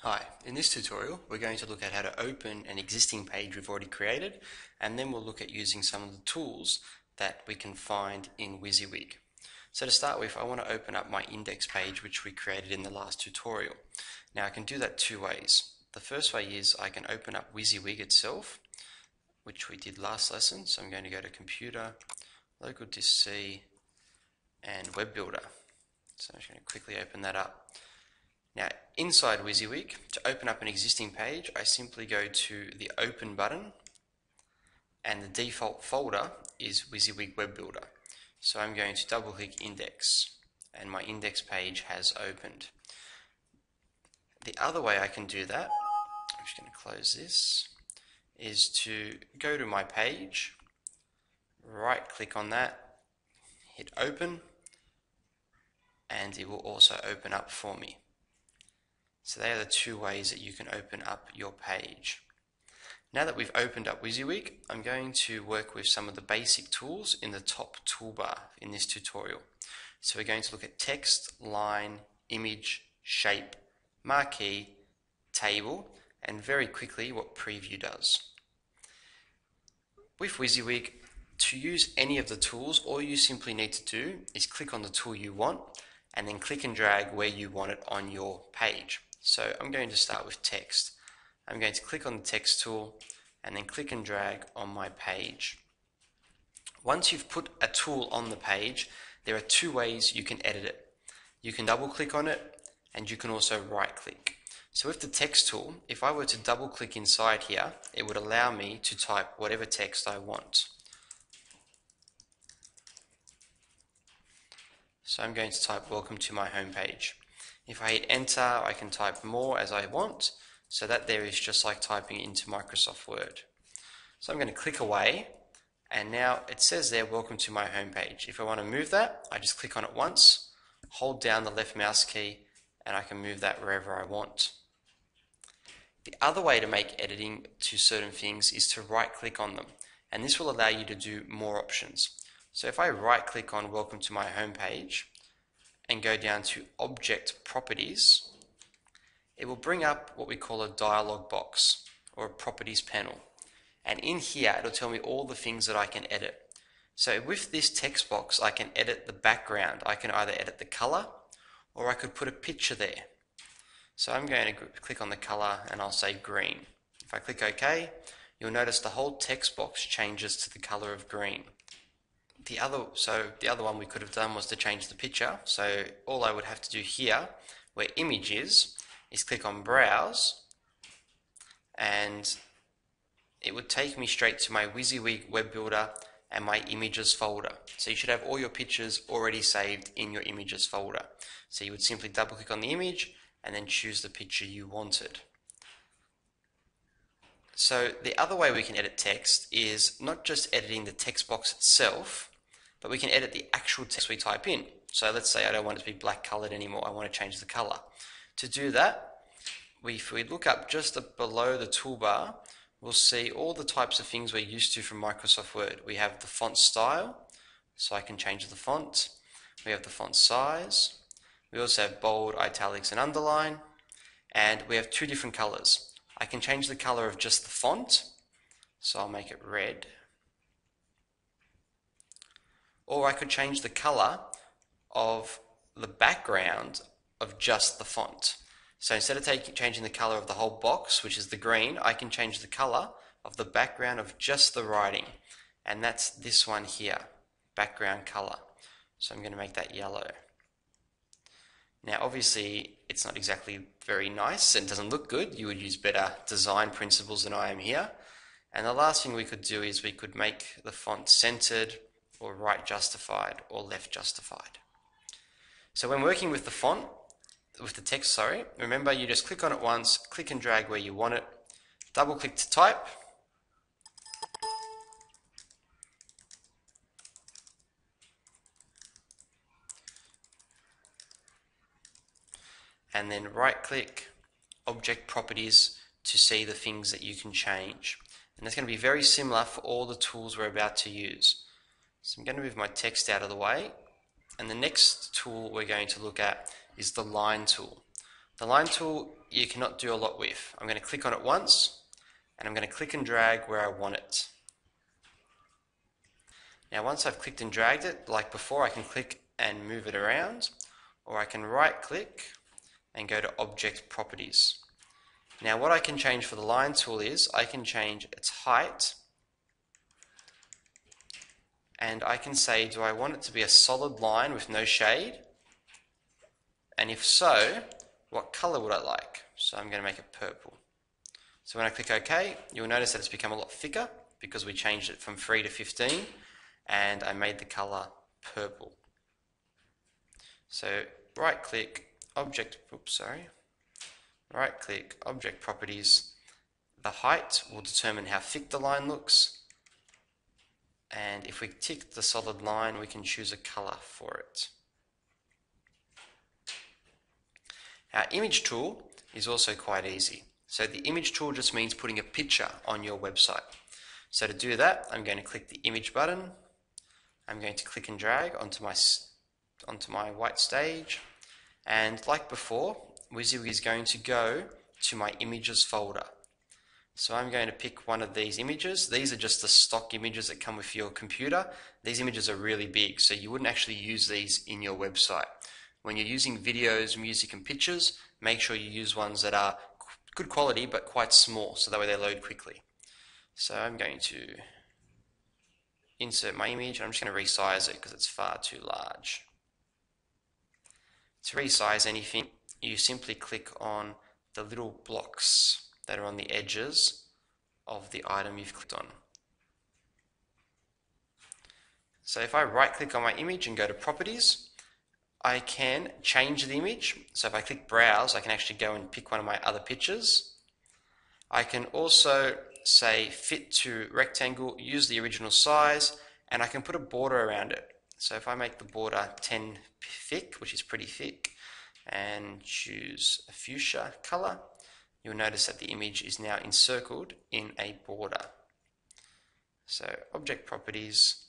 Hi, in this tutorial we're going to look at how to open an existing page we've already created, and then we'll look at using some of the tools that we can find in WYSIWYG. So to start with, I want to open up my index page which we created in the last tutorial. Now I can do that two ways. The first way is I can open up WYSIWYG itself, which we did last lesson. So I'm going to go to Computer, Local Disk C, and Web Builder. So I'm just going to quickly open that up. Now, inside WYSIWYG, to open up an existing page, I simply go to the Open button, and the default folder is WYSIWYG Web Builder. So I'm going to double click Index, and my index page has opened. The other way I can do that, I'm just going to close this, is to go to my page, right click on that, hit Open, and it will also open up for me. So they are the two ways that you can open up your page. Now that we've opened up WYSIWYG, I'm going to work with some of the basic tools in the top toolbar in this tutorial. So we're going to look at text, line, image, shape, marquee, table, and very quickly what preview does. With WYSIWYG, to use any of the tools, all you simply need to do is click on the tool you want and then click and drag where you want it on your page. So I'm going to start with text. I'm going to click on the text tool and then click and drag on my page. Once you've put a tool on the page, there are two ways you can edit it. You can double click on it, and you can also right click. So with the text tool, if I were to double click inside here, it would allow me to type whatever text I want. So I'm going to type welcome to my home page. If I hit enter, I can type more as I want, so that there is just like typing into Microsoft Word. So I'm going to click away, and now it says there welcome to my home page. If I want to move that, I just click on it once, hold down the left mouse key, and I can move that wherever I want. The other way to make editing to certain things is to right click on them, and this will allow you to do more options. So if I right click on welcome to my home page and go down to object properties, it will bring up what we call a dialog box or a properties panel, and in here it'll tell me all the things that I can edit. So with this text box I can edit the background. I can either edit the color or I could put a picture there. So I'm going to click on the color and I'll say green. If I click OK, you'll notice the whole text box changes to the color of green. The other one we could have done was to change the picture. So all I would have to do here, where image is click on browse, and it would take me straight to my WYSIWYG Web Builder and my images folder. So you should have all your pictures already saved in your images folder. So you would simply double click on the image and then choose the picture you wanted. So the other way we can edit text is not just editing the text box itself, but we can edit the actual text we type in. So let's say I don't want it to be black colored anymore, I want to change the color. To do that, if we look up just below the toolbar, we'll see all the types of things we're used to from Microsoft Word. We have the font style, so I can change the font. We have the font size. We also have bold, italics, and underline. And we have two different colors. I can change the color of just the font, so I'll make it red. Or I could change the color of the background of just the font. So instead of changing the color of the whole box, which is the green, I can change the color of the background of just the writing. And that's this one here, background color. So I'm going to make that yellow. Now obviously it's not exactly very nice and doesn't look good. You would use better design principles than I am here. And the last thing we could do is we could make the font centered, or right justified, or left justified. So when working with the font, with the text, remember you just click on it once, click and drag where you want it, double click to type, and then right click object properties to see the things that you can change. And that's going to be very similar for all the tools we're about to use. So I'm going to move my text out of the way, and the next tool we're going to look at is the line tool. The line tool you cannot do a lot with. I'm going to click on it once, and I'm going to click and drag where I want it. Now once I've clicked and dragged it, like before, I can click and move it around, or I can right click and go to Object Properties. Now what I can change for the line tool is I can change its height, and I can say, do I want it to be a solid line with no shade? And if so, what color would I like? So I'm going to make it purple. So when I click OK, you'll notice that it's become a lot thicker because we changed it from 3 to 15, and I made the color purple. So right click, Object Properties. The height will determine how thick the line looks, and if we tick the solid line, we can choose a color for it. Our image tool is also quite easy. So the image tool just means putting a picture on your website. So to do that, I'm going to click the image button. I'm going to click and drag onto my white stage, and like before, WYSIWYG is going to go to my images folder. So I'm going to pick one of these images. These are just the stock images that come with your computer. These images are really big, so you wouldn't actually use these in your website. When you're using videos, music and pictures, make sure you use ones that are good quality but quite small, so that way they load quickly. So I'm going to insert my image. I'm just going to resize it because it's far too large. To resize anything, you simply click on the little blocks that are on the edges of the item you've clicked on. So if I right click on my image and go to Properties, I can change the image. So if I click Browse, I can actually go and pick one of my other pictures. I can also say Fit to Rectangle, use the original size, and I can put a border around it. So if I make the border 10 thick, which is pretty thick, and choose a fuchsia color, you'll notice that the image is now encircled in a border. So Object Properties,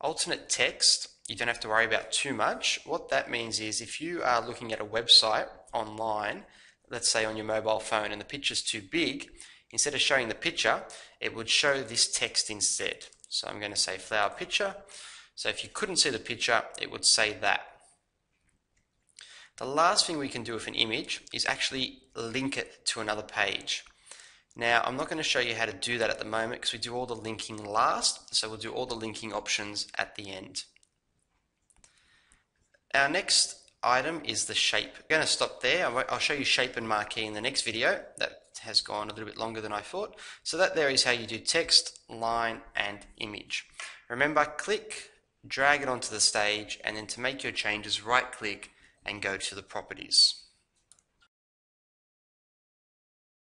alternate text, you don't have to worry about too much. What that means is if you are looking at a website online, let's say on your mobile phone, and the picture's too big, instead of showing the picture, it would show this text instead. So I'm going to say flower picture. So if you couldn't see the picture, it would say that. The last thing we can do with an image is actually link it to another page. Now, I'm not going to show you how to do that at the moment because we do all the linking last, so we'll do all the linking options at the end. Our next item is the shape. I'm going to stop there. I'll show you shape and marquee in the next video. That has gone a little bit longer than I thought. So that there is how you do text, line, and image. Remember, click, drag it onto the stage, and then to make your changes, right click and go to the properties.